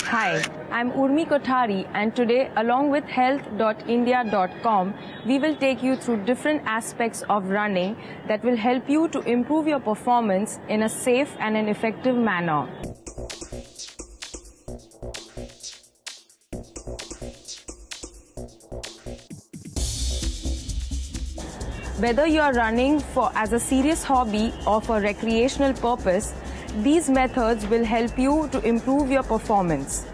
Hi, I'm Urmi Kothari, and today, along with health.india.com, we will take you through different aspects of running that will help you to improve your performance in a safe and an effective manner. Whether you are running as a serious hobby or for recreational purpose, these methods will help you to improve your performance.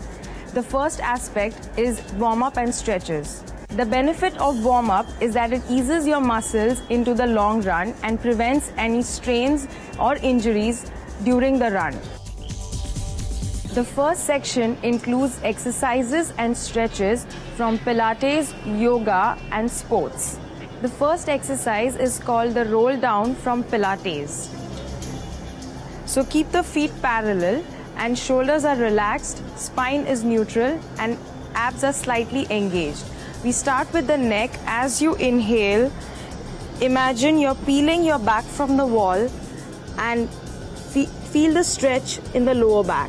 The first aspect is warm-up and stretches. The benefit of warm-up is that it eases your muscles into the long run and prevents any strains or injuries during the run. The first section includes exercises and stretches from Pilates, yoga, and sports. The first exercise is called the roll down from Pilates. So keep the feet parallel and shoulders are relaxed, spine is neutral and abs are slightly engaged. We start with the neck. As you inhale, imagine you're peeling your back from the wall and feel the stretch in the lower back.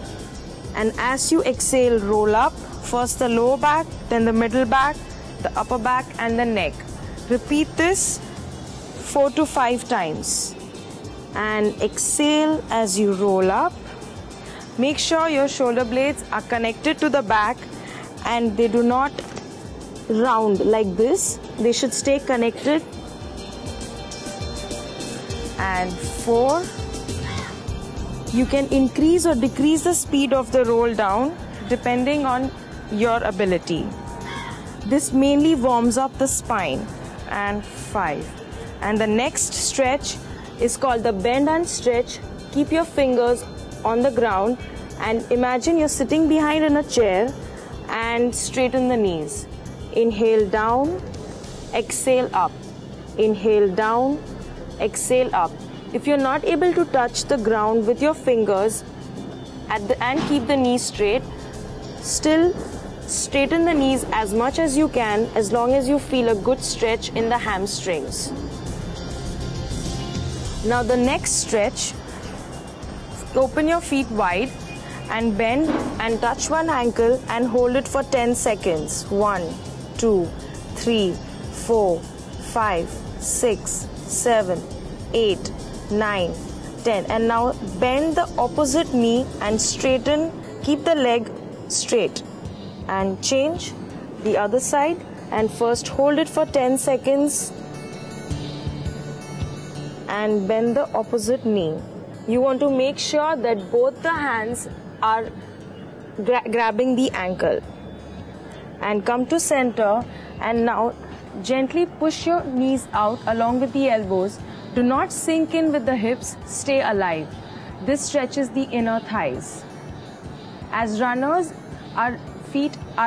And as you exhale, roll up, first the lower back, then the middle back, the upper back and the neck. Repeat this 4 to 5 times. And exhale as you roll up. Make sure your shoulder blades are connected to the back and they do not round like this. They should stay connected. And 4. You can increase or decrease the speed of the roll down depending on your ability. This mainly warms up the spine. And 5. And the next stretch is called the bend and stretch. Keep your fingers on the ground and imagine you're sitting behind in a chair and straighten the knees. Inhale down, exhale up. Inhale down, exhale up. If you're not able to touch the ground with your fingers and keep the knees straight, still straighten the knees as much as you can as long as you feel a good stretch in the hamstrings. Now the next stretch, open your feet wide and bend and touch one ankle and hold it for 10 seconds. 1, 2, 3, 4, 5, 6, 7, 8, 9, 10. And now bend the opposite knee and straighten, keep the leg straight. And change the other side and first hold it for 10 seconds and bend the opposite knee. You want to make sure that both the hands are grabbing the ankle. And come to center and now gently push your knees out along with the elbows. Do not sink in with the hips, stay alive. This stretches the inner thighs. As runners, our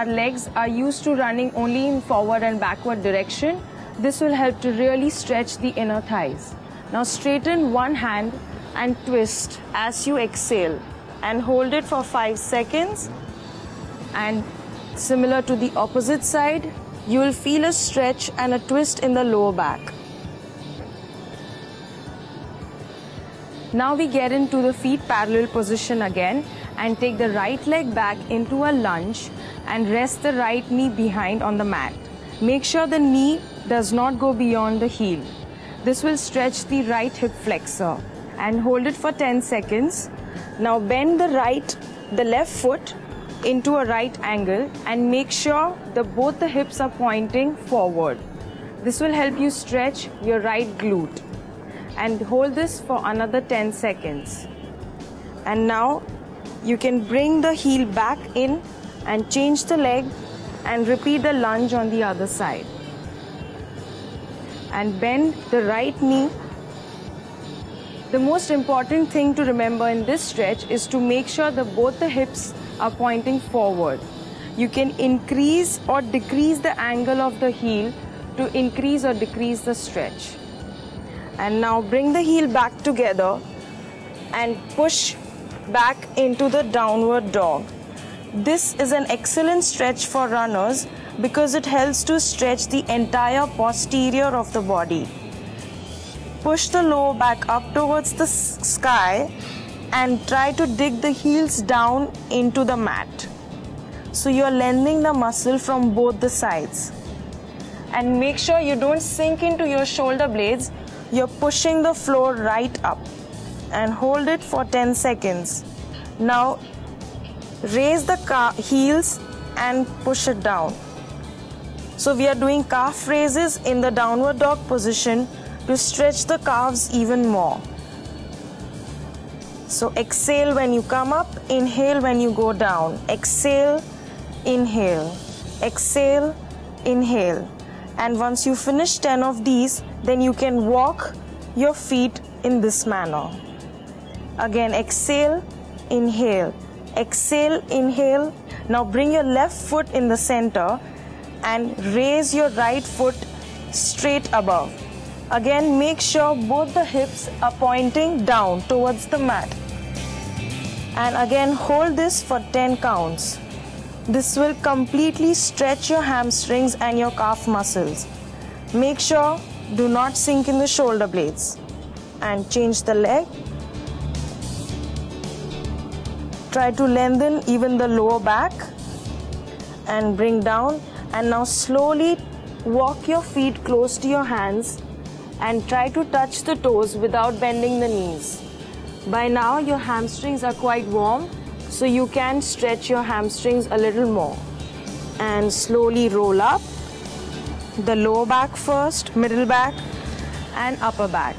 legs are used to running only in forward and backward direction. This will help to really stretch the inner thighs. Now straighten one hand and twist as you exhale and hold it for 5 seconds. And similar to the opposite side, you will feel a stretch and a twist in the lower back. Now we get into the feet parallel position again and take the right leg back into a lunge and rest the right knee behind on the mat. Make sure the knee does not go beyond the heel. This will stretch the right hip flexor and hold it for 10 seconds. Now bend the left foot into a right angle and make sure that both the hips are pointing forward. This will help you stretch your right glute. And hold this for another 10 seconds. And now you can bring the heel back in and change the leg and repeat the lunge on the other side. And bend the right knee. The most important thing to remember in this stretch is to make sure that both the hips are pointing forward. You can increase or decrease the angle of the heel to increase or decrease the stretch. And now bring the heel back together and push back into the downward dog. This is an excellent stretch for runners because it helps to stretch the entire posterior of the body. Push the lower back up towards the sky and try to dig the heels down into the mat. so you're lengthening the muscle from both the sides. And make sure you don't sink into your shoulder blades. You're pushing the floor right up and hold it for 10 seconds. Now raise the heels and push it down. So we are doing calf raises in the downward dog position to stretch the calves even more. So exhale when you come up, inhale when you go down. Exhale, inhale, exhale, inhale. And once you finish 10 of these, then you can walk your feet in this manner. Again, exhale, inhale, exhale, inhale. Now bring your left foot in the center and raise your right foot straight above. Again, make sure both the hips are pointing down towards the mat. And again, hold this for 10 counts. This will completely stretch your hamstrings and your calf muscles. Make sure do not sink in the shoulder blades. And change the leg. Try to lengthen even the lower back and bring down. And now slowly walk your feet close to your hands and try to touch the toes without bending the knees. By now your hamstrings are quite warm, so you can stretch your hamstrings a little more. And slowly roll up. The lower back first, middle back and upper back.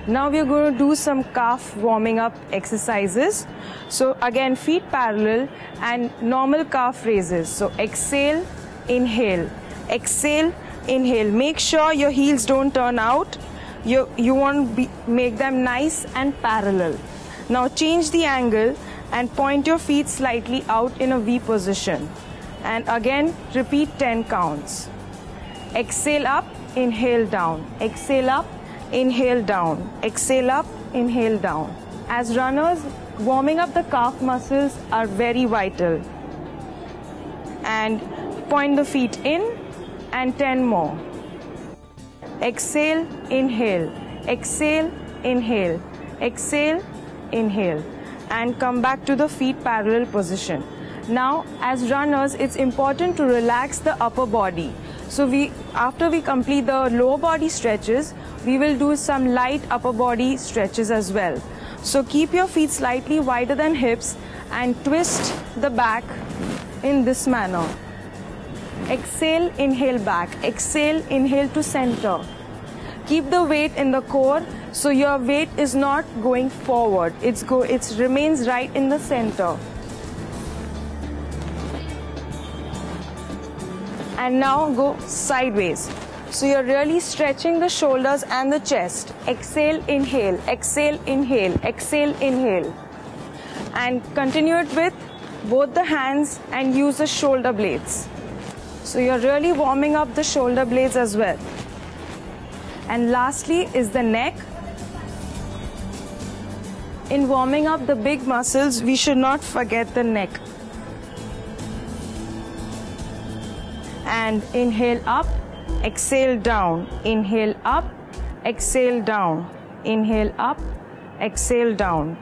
Now we're going to do some calf warming up exercises. So again, feet parallel and normal calf raises. So exhale, inhale, exhale, inhale. Make sure your heels don't turn out. You want to make them nice and parallel. Now change the angle and point your feet slightly out in a V position. And again, repeat 10 counts. Exhale up, inhale down. Exhale up, inhale down. Exhale up, inhale down. As runners, warming up the calf muscles are very vital. And point the feet in and 10 more. Exhale, inhale, exhale, inhale, exhale, inhale. And come back to the feet parallel position. Now, as runners, it's important to relax the upper body. So after we complete the lower body stretches, we will do some light upper body stretches as well. So keep your feet slightly wider than hips and twist the back in this manner. Exhale, inhale back. Exhale, inhale to center. Keep the weight in the core so your weight is not going forward. It remains right in the center. And now go sideways. So you're really stretching the shoulders and the chest. Exhale, inhale, exhale, inhale, exhale, inhale. And continue it with both the hands and use the shoulder blades. So you're really warming up the shoulder blades as well. And lastly is the neck. In warming up the big muscles, we should not forget the neck. And inhale up, exhale down, inhale up, exhale down, inhale up, exhale down.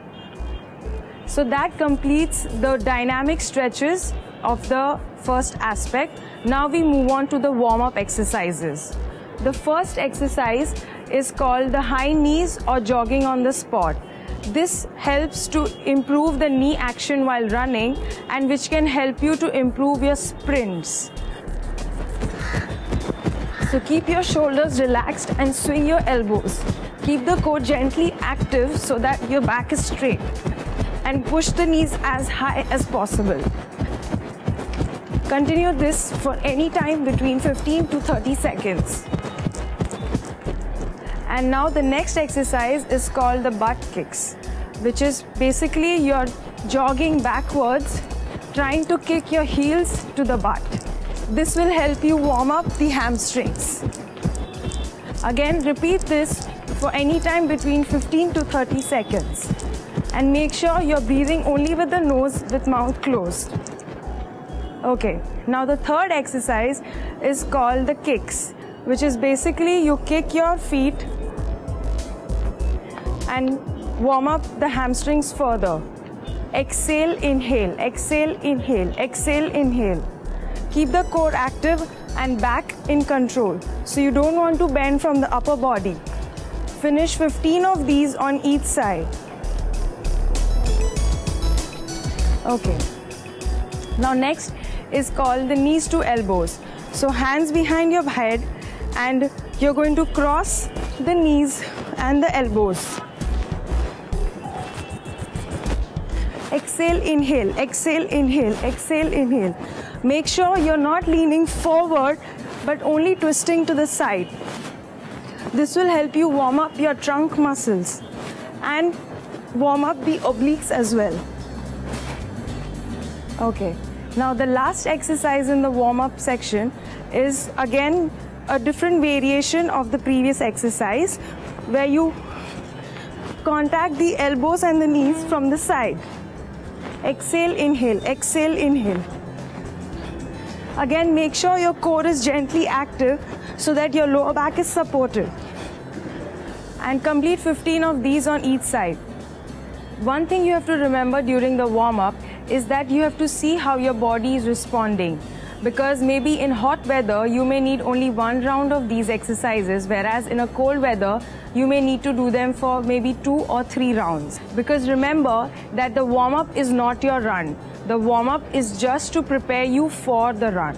So that completes the dynamic stretches of the first aspect. Now we move on to the warm-up exercises. The first exercise is called the high knees or jogging on the spot. This helps to improve the knee action while running and which can help you to improve your sprints. So keep your shoulders relaxed and swing your elbows. Keep the core gently active so that your back is straight. And push the knees as high as possible. Continue this for any time between 15 to 30 seconds. And now the next exercise is called the butt kicks, which is basically you're jogging backwards, trying to kick your heels to the butt. This will help you warm up the hamstrings. Again, repeat this for any time between 15 to 30 seconds. And make sure you're breathing only with the nose with mouth closed. Okay, now the third exercise is called the kicks, which is basically you kick your feet and warm up the hamstrings further. Exhale, inhale, exhale, inhale, exhale, inhale. Keep the core active and back in control. So you don't want to bend from the upper body. Finish 15 of these on each side. Okay. Now next is called the knees to elbows. So hands behind your head and you're going to cross the knees and the elbows. Exhale, inhale, exhale, inhale, exhale, inhale. Make sure you're not leaning forward but only twisting to the side. This will help you warm up your trunk muscles and warm up the obliques as well. Okay, now the last exercise in the warm-up section is again a different variation of the previous exercise where you contact the elbows and the knees from the side. Exhale, inhale, exhale, inhale. Again, make sure your core is gently active so that your lower back is supported. And complete 15 of these on each side. One thing you have to remember during the warm-up is that you have to see how your body is responding. Because maybe in hot weather, you may need only one round of these exercises, whereas in a cold weather, you may need to do them for maybe 2 or 3 rounds. Because remember that the warm-up is not your run. The warm-up is just to prepare you for the run.